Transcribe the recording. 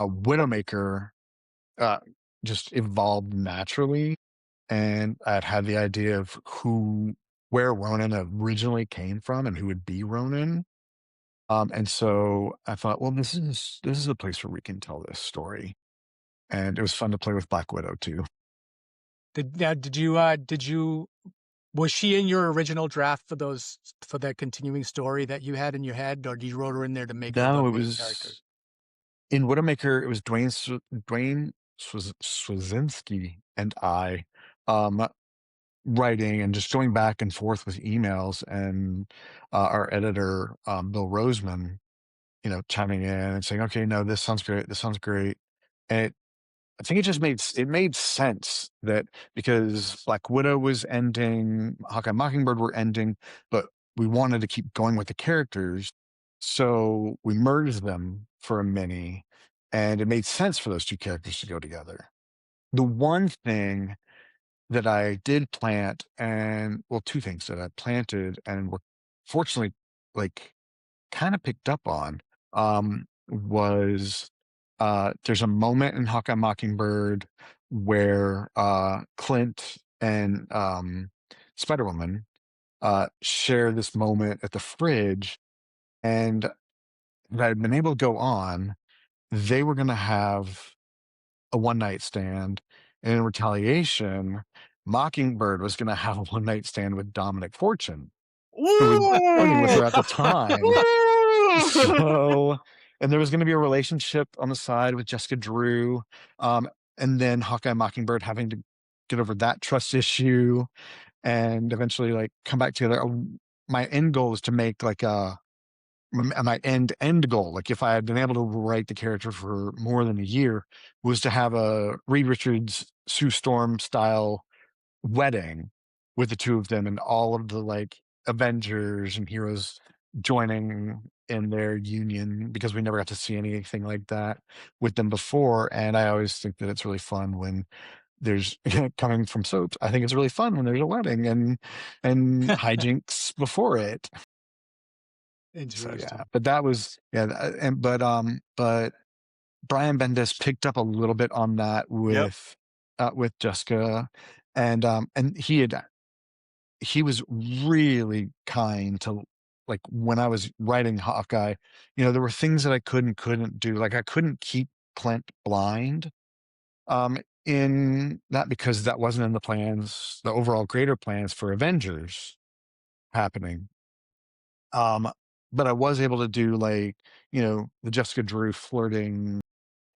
a Widowmaker uh, just evolved naturally, and I'd had the idea of where Ronan originally came from and who would be Ronan. And so I thought, well, this is a place where we can tell this story, and it was fun to play with Black Widow too. Did you was she in your original draft for that continuing story that you had in your head, or did you wrote her in there to make her the No, it main character? was in Widowmaker. It was Dwayne Swazinski and I um, writing and just going back and forth with emails, and our editor Bill Roseman, chiming in and saying, "Okay, no, this sounds great. This sounds great." And I think it just made sense that because Black Widow was ending, Hawkeye and Mockingbird were ending, but we wanted to keep going with the characters, so we merged them for a mini, and it made sense for those two characters to go together. The one thing that I did plant, and well, two things that I planted and were fortunately like kind of picked up on, was there's a moment in Hawkeye Mockingbird where Clint and Spider Woman share this moment at the fridge, and that had been able to go on. They were going to have a one night stand, and in retaliation, Mockingbird was going to have a one night stand with Dominic Fortune, who was flirting with Woo! her at the time. So, and there was going to be a relationship on the side with Jessica Drew, and then Hawkeye and Mockingbird having to get over that trust issue and eventually like come back together. My end goal is to make like my end goal. Like if I had been able to write the character for more than a year, was to have a Reed Richards Sue Storm style wedding with the two of them and all of the like Avengers and heroes joining in their union, because we never got to see anything like that with them before. And I always think that it's really fun when there's coming from soaps. I think it's really fun when there's a wedding and hijinks before it. So yeah, Interesting. but that was yeah, but Brian Bendis picked up a little bit on that Yep. with Jessica, and he was really kind to, like, when I was writing Hawkeye, there were things that I couldn't do. Like I couldn't keep Clint blind in that, because that wasn't in the plans, the overall greater plans for Avengers happening. Um, but I was able to do like, the Jessica Drew flirting